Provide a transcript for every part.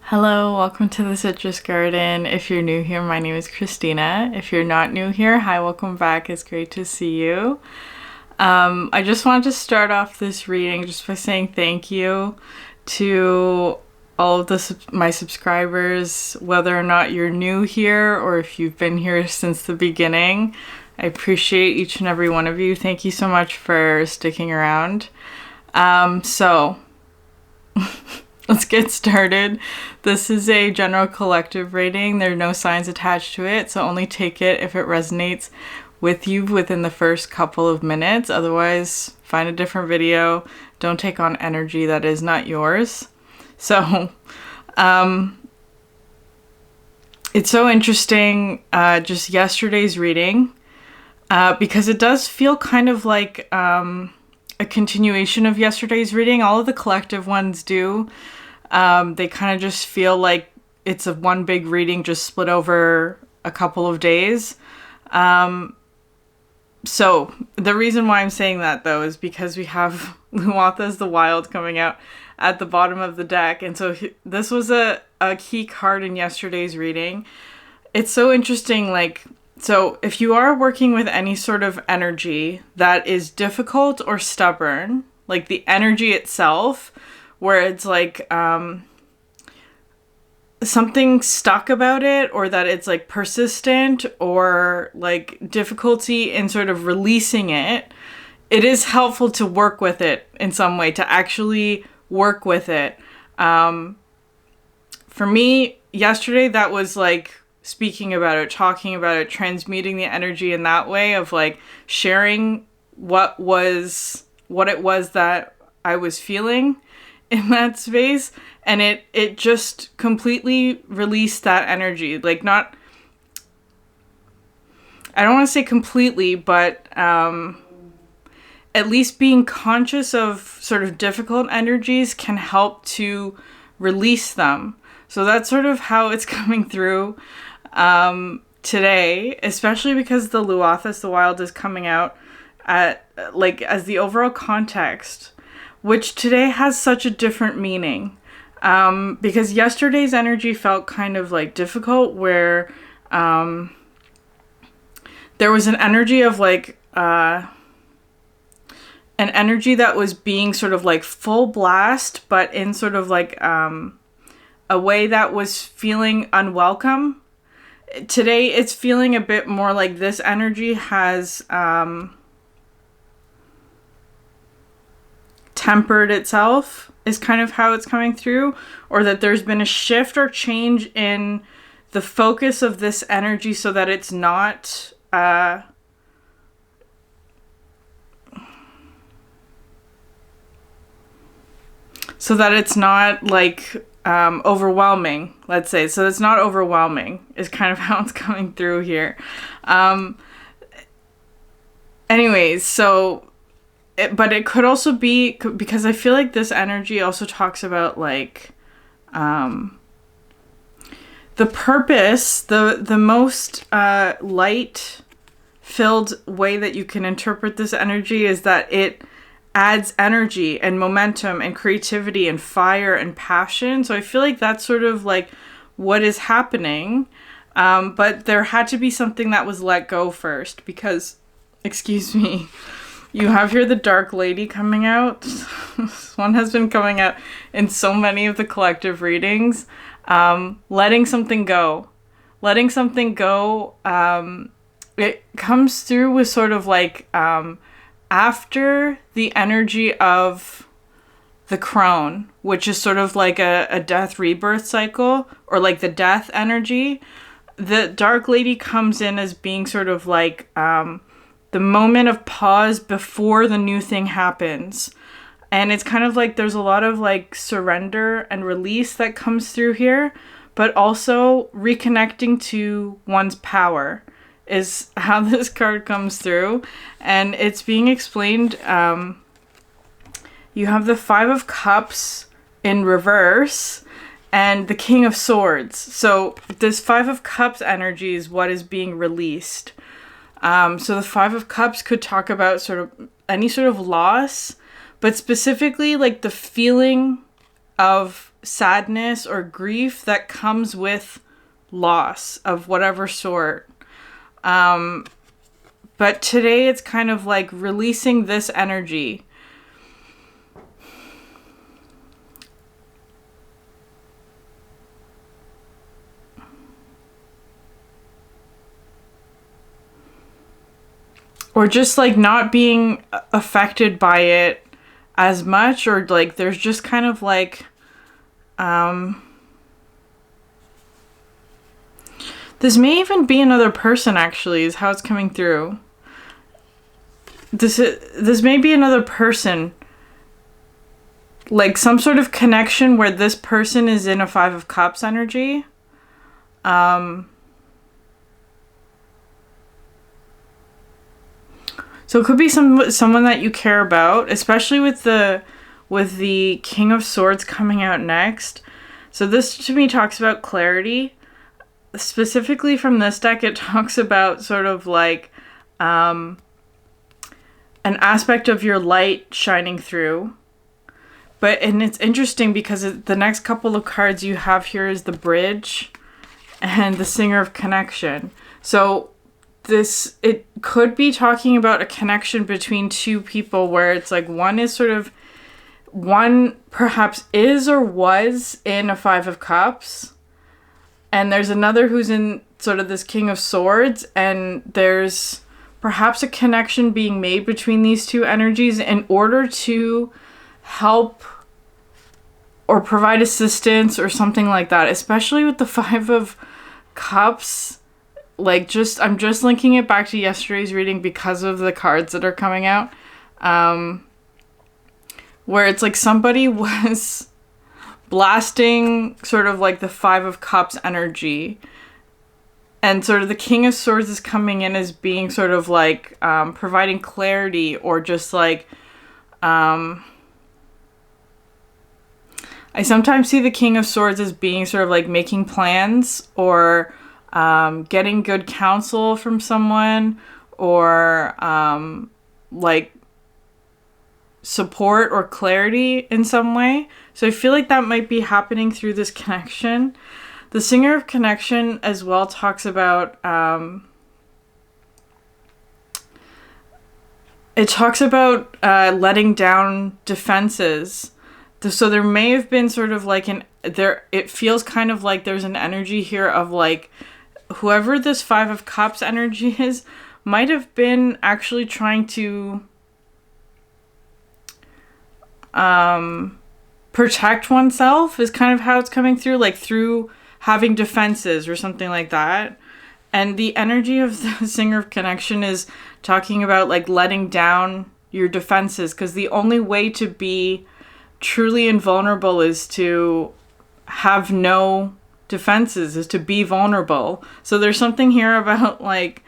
Hello, welcome to the Citrus Garden. If you're new here, my name is Christina. If you're not new here, hi, welcome back. It's great to see you. I just wanted to start off this reading just by saying thank you to all of my subscribers, whether or not you're new here or if you've been here since the beginning. I appreciate each and every one of you. Thank you so much for sticking around. So let's get started. This is a general collective reading. There are no signs attached to it, so only take it if it resonates with you within the first couple of minutes. Otherwise, find a different video. Don't take on energy that is not yours. So, it's so interesting, just yesterday's reading, because it does feel kind of like a continuation of yesterday's reading. All of the collective ones do. They kind of just feel like it's a one big reading just split over a couple of days. So the reason why I'm saying that, though, is because we have Luatha's the Wild coming out at the bottom of the deck. And so this was a key card in yesterday's reading. It's so interesting, so if you are working with any sort of energy that is difficult or stubborn, like the energy itself, where it's like something stuck about it, or that it's like persistent, or like difficulty in sort of releasing it, it is helpful to work with it in some way, to actually work with it. For me, yesterday, that was like speaking about it, talking about it, transmuting the energy in that way of like sharing what it was that I was feeling in that space. And it just completely released that energy. Like, not, I don't want to say completely, but at least being conscious of sort of difficult energies can help to release them. So that's sort of how it's coming through today, especially because the Luatha's the Wild is coming out at like as the overall context, which today has such a different meaning. Because yesterday's energy felt kind of like difficult, where there was an energy of like an energy that was being sort of like full blast, but in sort of like a way that was feeling unwelcome. Today it's feeling a bit more like this energy has tempered itself, is kind of how it's coming through, or that there's been a shift or change in the focus of this energy so that it's not like overwhelming, let's say. So it's not overwhelming is kind of how it's coming through here. Anyways, so but it could also be, because I feel like this energy also talks about like the purpose, the most light filled way that you can interpret this energy is that it adds energy and momentum and creativity and fire and passion. So I feel like that's sort of like what is happening. But there had to be something that was let go first, because, excuse me, you have here the Dark Lady coming out. This one has been coming out in so many of the collective readings. Letting something go. Letting something go. It comes through with sort of like after the energy of the crone, which is sort of like a death rebirth cycle, or like the death energy. The Dark Lady comes in as being sort of like the moment of pause before the new thing happens. And it's kind of like there's a lot of like surrender and release that comes through here, but also reconnecting to one's power is how this card comes through. And it's being explained. You have the Five of Cups in reverse and the King of Swords. So this Five of Cups energy is what is being released. So the Five of Cups could talk about sort of any sort of loss, but specifically like the feeling of sadness or grief that comes with loss of whatever sort. But today it's kind of like releasing this energy. Or just like not being affected by it as much, or like there's just kind of like this may even be another person, actually, is how it's coming through. This may be another person, like some sort of connection where this person is in a Five of Cups energy. So it could be someone that you care about, especially with the King of Swords coming out next. So this to me talks about clarity. Specifically from this deck, it talks about sort of like an aspect of your light shining through. And it's interesting because the next couple of cards you have here is the Bridge and the Singer of Connection. So it could be talking about a connection between two people where it's like one perhaps is or was in a Five of Cups, and there's another who's in sort of this King of Swords, and there's perhaps a connection being made between these two energies in order to help or provide assistance or something like that, especially with the Five of Cups. Like, I'm just linking it back to yesterday's reading because of the cards that are coming out. Where it's like somebody was blasting sort of like the Five of Cups energy. And sort of the King of Swords is coming in as being sort of like providing clarity, or just like... I sometimes see the King of Swords as being sort of like making plans, or... getting good counsel from someone, or like support or clarity in some way. So I feel like that might be happening through this connection. The Singer of Connection as well talks about letting down defenses. So there may have been sort of like it feels kind of like there's an energy here of like whoever this Five of Cups energy is might have been actually trying to protect oneself, is kind of how it's coming through, like through having defenses or something like that. And the energy of the Singer of Connection is talking about like letting down your defenses, because the only way to be truly invulnerable is to have no defenses, is to be vulnerable. So there's something here about like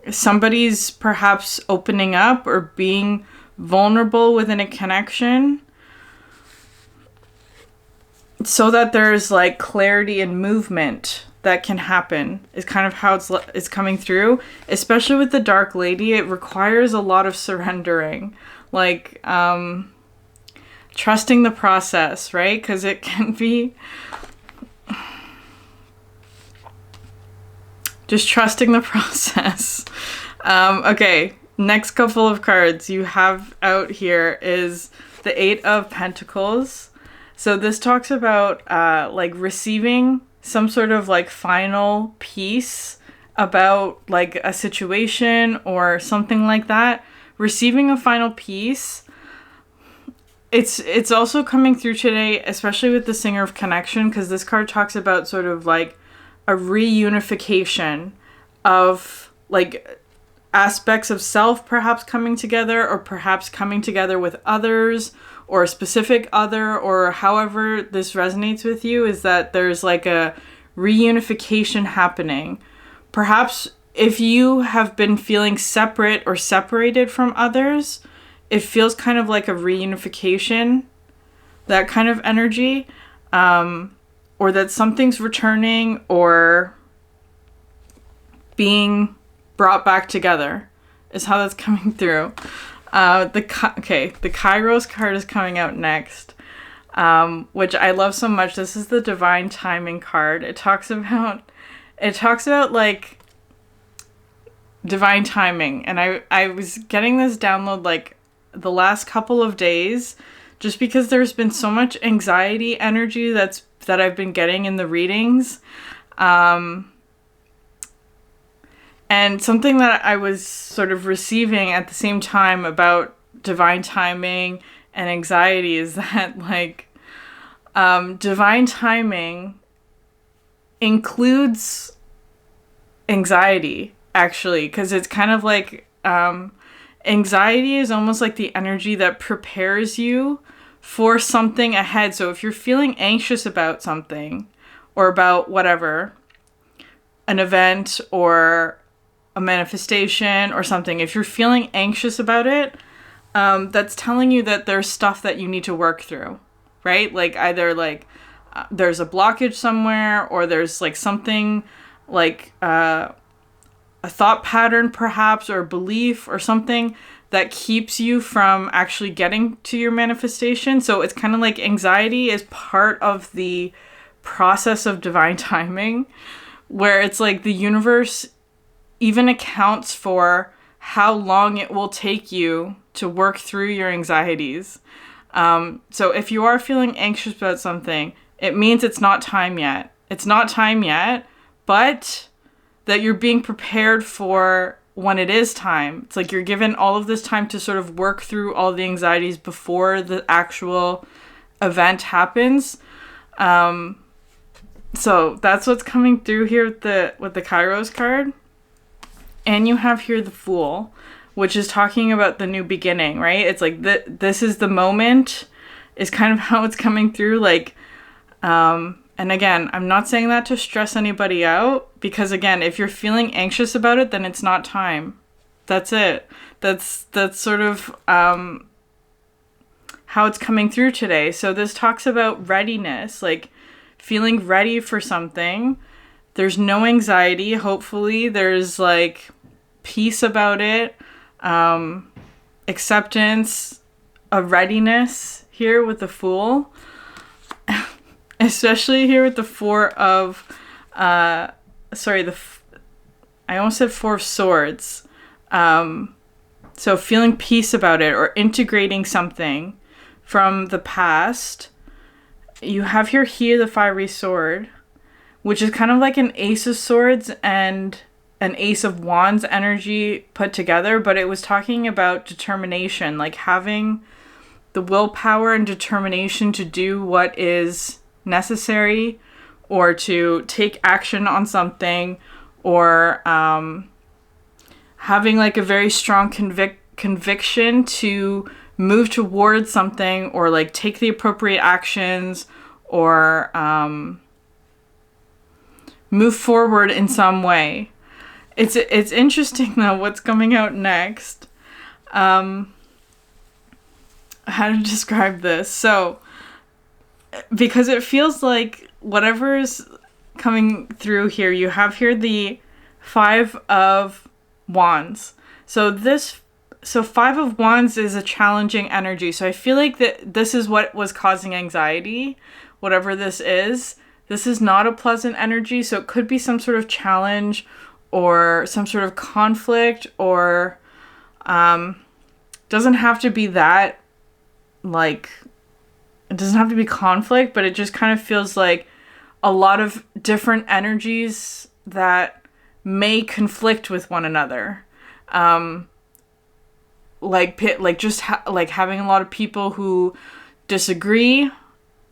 somebody's perhaps opening up or being vulnerable within a connection so that there's like clarity and movement that can happen, is kind of how it's coming through. Especially with the Dark Lady, it requires a lot of surrendering, like trusting the process, right? Because it can be just trusting the process. Okay, next couple of cards you have out here is the Eight of Pentacles. So this talks about like receiving some sort of like final peace about like a situation or something like that. Receiving a final peace. It's also coming through today, especially with the Singer of Connection, because this card talks about sort of like a reunification of like aspects of self perhaps coming together, or perhaps coming together with others, or a specific other, or however this resonates with you, is that there's like a reunification happening. Perhaps if you have been feeling separate or separated from others, it feels kind of like a reunification, that kind of energy, or that something's returning or being brought back together, is how that's coming through. The Kairos card is coming out next, which I love so much. This is the Divine Timing card. It talks about like divine timing, and I was getting this download like the last couple of days, just because there's been so much anxiety energy that I've been getting in the readings. And something that I was sort of receiving at the same time about divine timing and anxiety is that, like, divine timing includes anxiety, actually, because it's kind of like, anxiety is almost like the energy that prepares you for something ahead. So if you're feeling anxious about something, or about whatever, an event or a manifestation or something, if you're feeling anxious about it, that's telling you that there's stuff that you need to work through, right? Like either like there's a blockage somewhere, or there's like something like a thought pattern perhaps, or a belief or something that keeps you from actually getting to your manifestation. So it's kind of like anxiety is part of the process of divine timing, where it's like the universe even accounts for how long it will take you to work through your anxieties. So if you are feeling anxious about something, it means it's not time yet. It's not time yet, but that you're being prepared for when it is time. It's like you're given all of this time to sort of work through all the anxieties before the actual event happens. So that's what's coming through here with the Kairos card. And you have here the Fool, which is talking about the new beginning, right? It's like this is the moment, is kind of how it's coming through. Like, and again, I'm not saying that to stress anybody out, because again, if you're feeling anxious about it, then it's not time. That's it. That's sort of how it's coming through today. So this talks about readiness, like feeling ready for something. There's no anxiety, hopefully. There's like peace about it, acceptance, a readiness here with the Fool. Especially here with the Four of, I almost said Four of Swords. So feeling peace about it, or integrating something from the past. You have here the Fiery Sword, which is kind of like an Ace of Swords and an Ace of Wands energy put together, but it was talking about determination, like having the willpower and determination to do what is necessary, or to take action on something, or having like a very strong conviction to move towards something, or like take the appropriate actions, or move forward in some way. It's interesting though what's coming out next. How to describe this? So, because it feels like whatever's coming through here, you have here the Five of Wands. So Five of Wands is a challenging energy. So I feel like that this is what was causing anxiety, whatever this is. This is not a pleasant energy, so it could be some sort of challenge or some sort of conflict, or doesn't have to be that, like, it doesn't have to be conflict, but it just kind of feels like a lot of different energies that may conflict with one another. Like having a lot of people who disagree,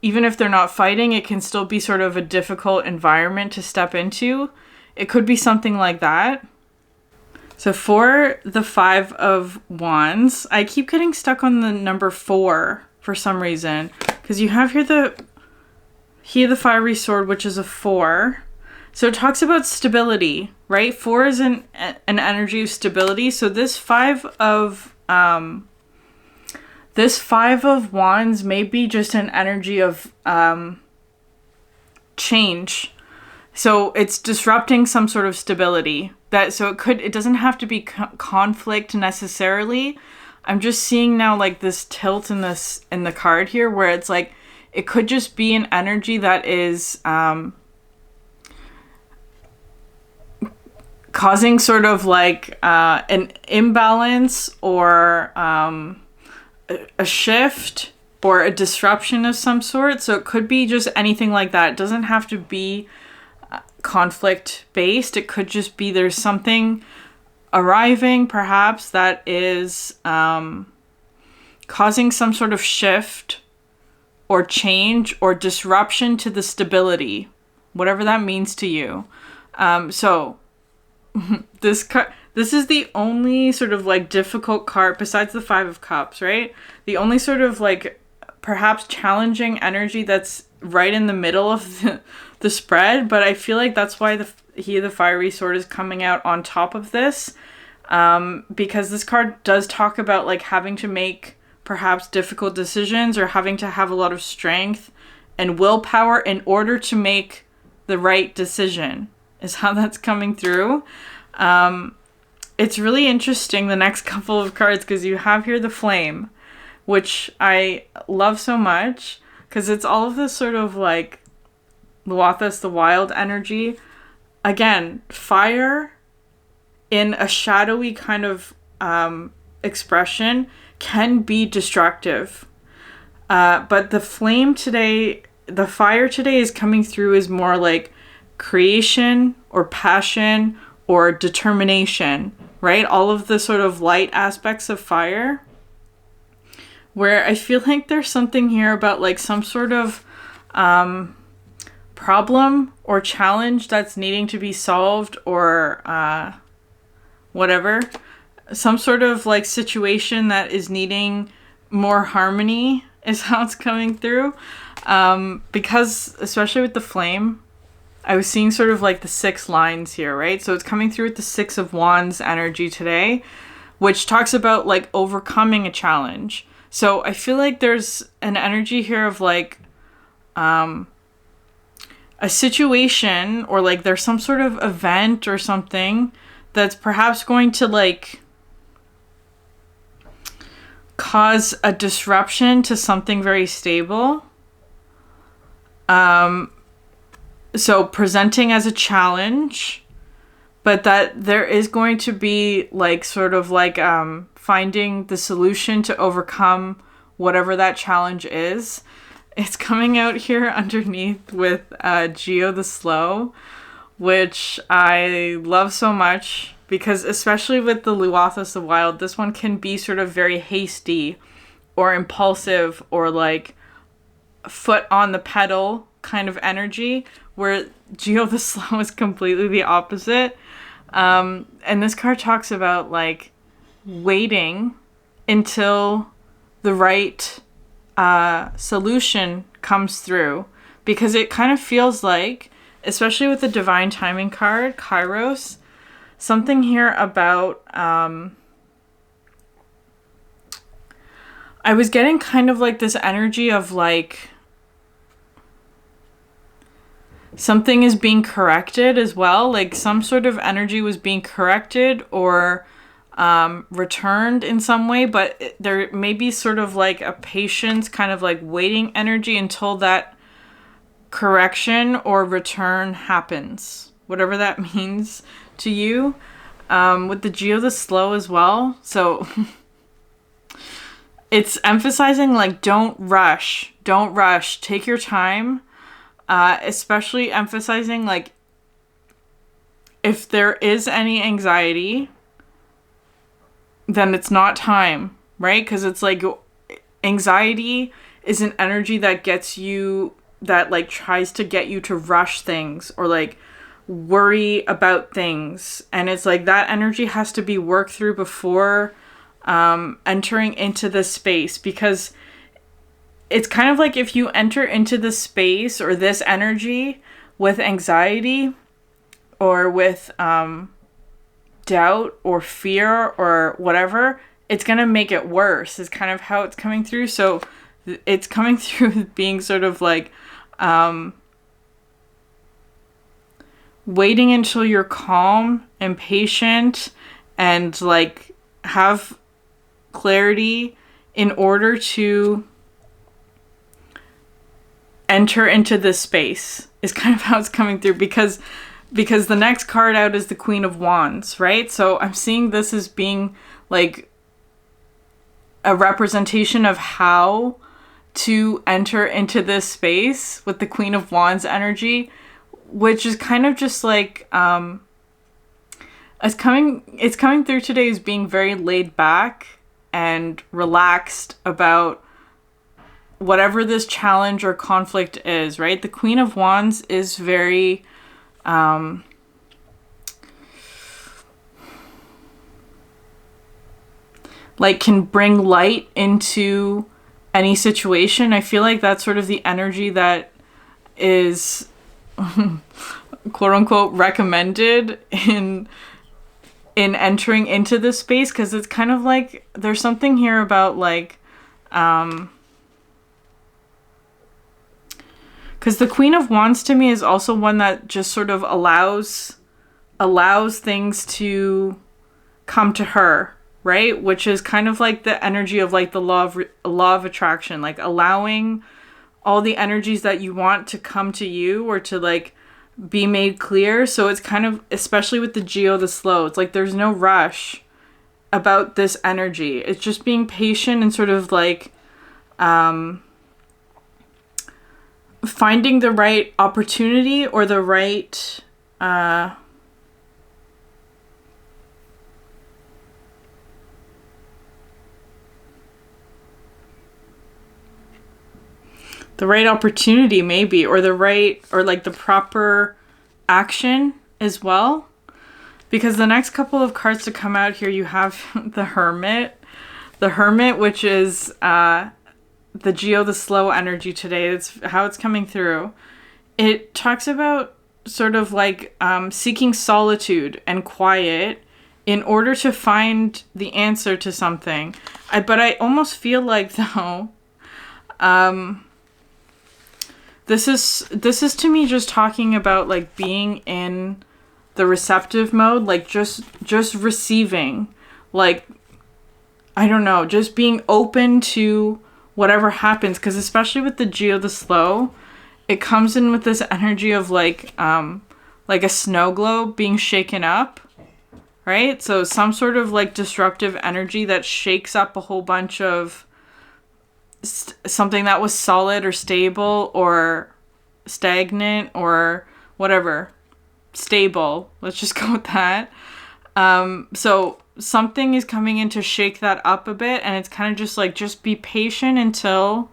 even if they're not fighting, it can still be sort of a difficult environment to step into. It could be something like that. So for the Five of Wands, I keep getting stuck on the number 4 for some reason, because you have here the Fiery Sword, which is a 4. So it talks about stability, right? 4 is an energy of stability. So this Five of Wands may be just an energy of change. So it's disrupting some sort of stability. It doesn't have to be conflict necessarily. I'm just seeing now like this tilt in the card here where it's like it could just be an energy that is causing sort of like an imbalance or a shift or a disruption of some sort. So it could be just anything like that. It doesn't have to be conflict based. It could just be there's something arriving perhaps that is causing some sort of shift or change or disruption to the stability, whatever that means to you. So this is the only sort of like difficult card besides the Five of Cups, right? The only sort of like perhaps challenging energy that's right in the middle of the spread, but I feel like that's why the Fiery Sword is coming out on top of this, because this card does talk about like having to make perhaps difficult decisions or having to have a lot of strength and willpower in order to make the right decision, is how that's coming through. It's really interesting, the next couple of cards, because you have here the Flame, which I love so much, because it's all of this sort of like Luathas the Wild energy. Again, fire in a shadowy kind of expression can be destructive. But the flame today, the fire today is coming through as more like creation or passion or determination, right? All of the sort of light aspects of fire, where I feel like there's something here about like some sort of problem or challenge that's needing to be solved, or whatever. Some sort of like situation that is needing more harmony is how it's coming through. Because especially with the flame, I was seeing sort of like the 6 lines here, right? So it's coming through with the 6 of Wands energy today, which talks about like overcoming a challenge. So I feel like there's an energy here of like a situation, or like there's some sort of event or something that's perhaps going to like cause a disruption to something very stable. So presenting as a challenge, but that there is going to be like sort of like finding the solution to overcome whatever that challenge is. It's coming out here underneath with Geo the Slow, which I love so much, because especially with the Luathas the Wild, this one can be sort of very hasty or impulsive or like foot on the pedal kind of energy, where Geo the Slow is completely the opposite. And this card talks about like waiting until the right solution comes through, because it kind of feels like, especially with the Divine Timing card, Kairos, something here about I was getting kind of like this energy of like something is being corrected as well, like some sort of energy was being corrected or returned in some way, but there may be sort of like a patience, kind of like waiting energy until that correction or return happens, whatever that means to you. With the Geo the Slow as well, so it's emphasizing like don't rush, take your time, especially emphasizing like if there is any anxiety, then it's not time, right? Because it's like anxiety is an energy that gets you, that like tries to get you to rush things or like worry about things, and it's like that energy has to be worked through before entering into this space, because it's kind of like if you enter into this space or this energy with anxiety or with doubt or fear or whatever, it's gonna make it worse, is kind of how it's coming through. So it's coming through being sort of like waiting until you're calm and patient and like have clarity in order to enter into this space, is kind of how it's coming through, because the next card out is the Queen of Wands, right? So I'm seeing this as being like a representation of how to enter into this space with the Queen of Wands energy, which is kind of just like it's coming through today as being very laid back and relaxed about whatever this challenge or conflict is, right? The Queen of Wands is very like can bring light into any situation. I feel like that's sort of the energy that is quote unquote recommended in entering into this space, because it's kind of like there's something here about like because the Queen of Wands to me is also one that just sort of allows things to come to her, right? Which is kind of like the energy of like the law of attraction, like allowing all the energies that you want to come to you or to like be made clear. So it's kind of, especially with the Geo, the slow, it's like there's no rush about this energy. It's just being patient and sort of like finding the right opportunity or the right opportunity maybe, or the right, or like the proper action as well. Because the next couple of cards to come out here, you have the Hermit, which is the Geo, the slow energy today. That's how it's coming through. It talks about sort of like seeking solitude and quiet in order to find the answer to something. But I almost feel like though, this is to me just talking about like being in the receptive mode, like just receiving, like, I don't know, just being open to whatever happens. Because especially with the Geo, the slow, it comes in with this energy of like a snow globe being shaken up, right? So some sort of like disruptive energy that shakes up a whole bunch of something that was solid or stable or stagnant or whatever. Stable. Let's just go with that. So something is coming in to shake that up a bit, and it's kind of just like, just be patient until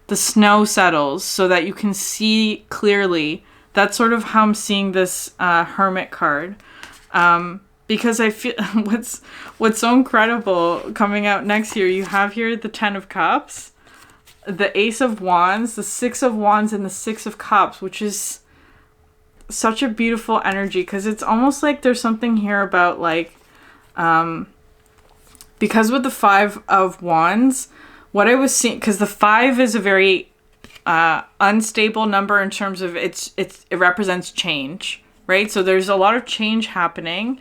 the snow settles so that you can see clearly. That's sort of how I'm seeing this Hermit card. Because I feel what's so incredible coming out next year, you have here the Ten of Cups, the Ace of Wands, the Six of Wands, and the Six of Cups, which is such a beautiful energy, because it's almost like there's something here about like because with the Five of Wands, what I was seeing, because the 5 is a very unstable number in terms of it represents change, right? So there's a lot of change happening,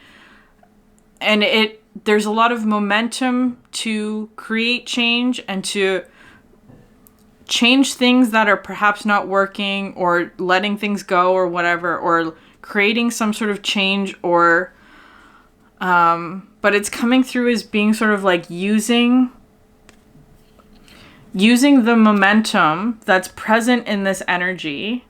and there's a lot of momentum to create change and to change things that are perhaps not working, or letting things go or whatever, or creating some sort of change, or but it's coming through as being sort of like using the momentum that's present in this energy,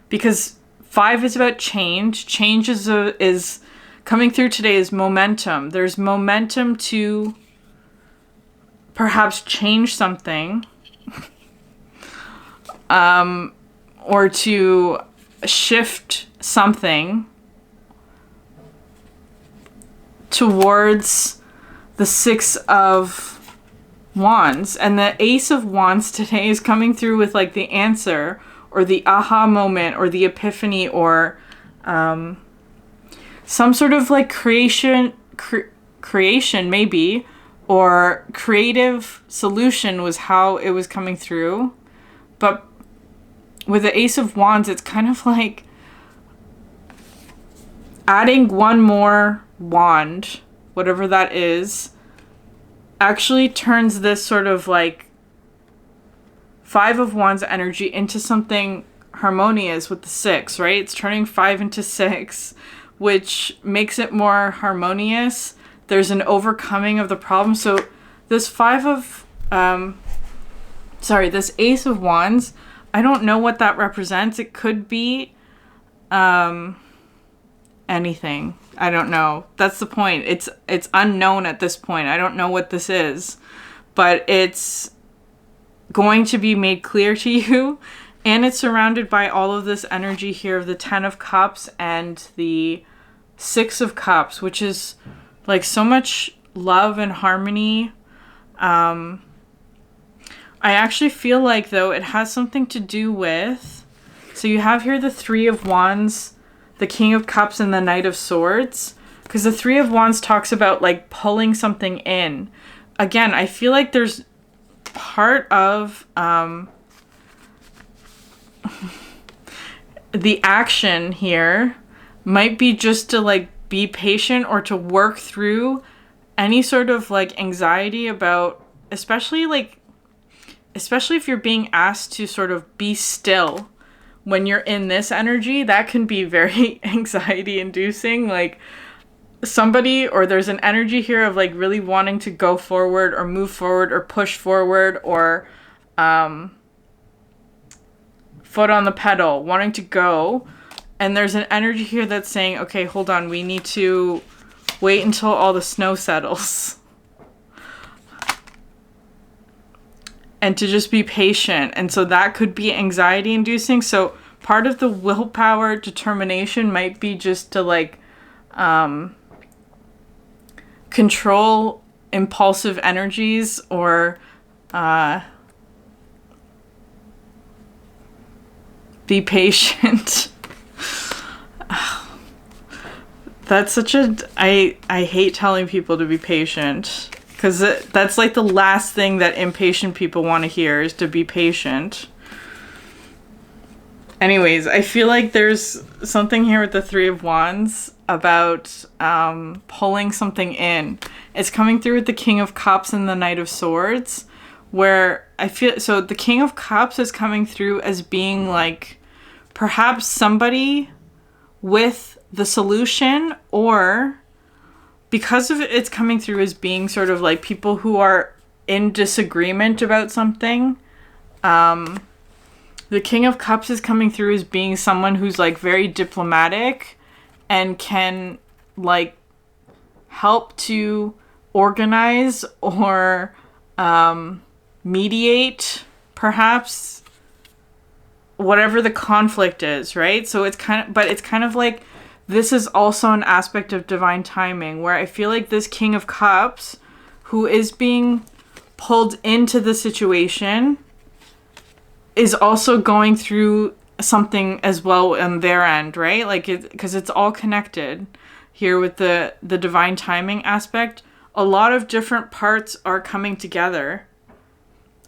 because 5 is about change. Change is coming through today as momentum. There's momentum to perhaps change something, or to shift something towards the Six of Wands. And the Ace of Wands today is coming through with like the answer, or the aha moment, or the epiphany, or some sort of like creation maybe, or creative solution was how it was coming through. But with the Ace of Wands, it's kind of like adding one more wand, whatever that is, actually turns this sort of like Five of Wands energy into something harmonious with the 6, right? It's turning 5 into 6, which makes it more harmonious. There's an overcoming of the problem. So this this Ace of Wands, I don't know what that represents. It could be anything. I don't know. That's the point. It's unknown at this point. I don't know what this is, but it's going to be made clear to you. And it's surrounded by all of this energy here of the 10 of Cups and the 6 of Cups, which is like so much love and harmony. I actually feel like, though, it has something to do with... So you have here the 3 of Wands, the King of Cups, and the Knight of Swords. Because the 3 of Wands talks about, like, pulling something in. Again, I feel like there's part of... the action here might be just to, like, be patient or to work through any sort of, like, anxiety about... Especially if you're being asked to sort of be still when you're in this energy, that can be very anxiety inducing. Like somebody, or there's an energy here of like really wanting to go forward or move forward or push forward or foot on the pedal, wanting to go. And there's an energy here that's saying, okay, hold on, we need to wait until all the snow settles. And to just be patient. And so that could be anxiety inducing. So part of the willpower determination might be just to like control impulsive energies or be patient. That's such a... I hate telling people to be patient. Because that's like the last thing that impatient people want to hear is to be patient. Anyways, I feel like there's something here with the 3 of Wands about pulling something in. It's coming through with the King of Cups and the Knight of Swords, where I feel... So the King of Cups is coming through as being like perhaps somebody with the solution, or... because of it's coming through as being sort of like people who are in disagreement about something. The King of Cups is coming through as being someone who's like very diplomatic and can like help to organize or mediate perhaps whatever the conflict is, right? So it's kind of like, this is also an aspect of divine timing where I feel like this King of Cups, who is being pulled into the situation, is also going through something as well on their end, right? Like, because it's all connected here with the divine timing aspect. A lot of different parts are coming together.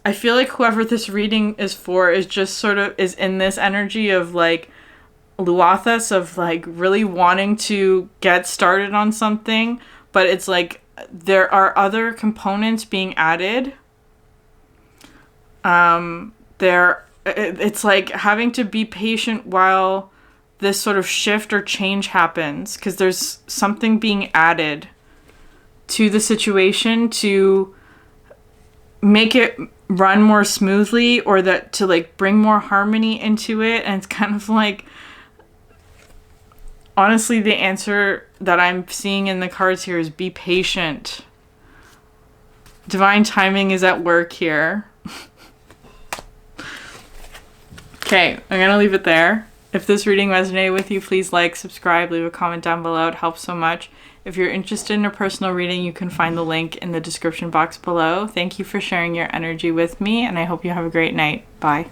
I feel like whoever this reading is for is just sort of is in this energy of like Luathas, of like really wanting to get started on something, but it's like there are other components being added. It's like having to be patient while this sort of shift or change happens, because there's something being added to the situation to make it run more smoothly, or that to like bring more harmony into it. And it's kind of like, honestly, the answer that I'm seeing in the cards here is be patient. Divine timing is at work here. Okay, I'm going to leave it there. If this reading resonated with you, please like, subscribe, leave a comment down below. It helps so much. If you're interested in a personal reading, you can find the link in the description box below. Thank you for sharing your energy with me, and I hope you have a great night. Bye.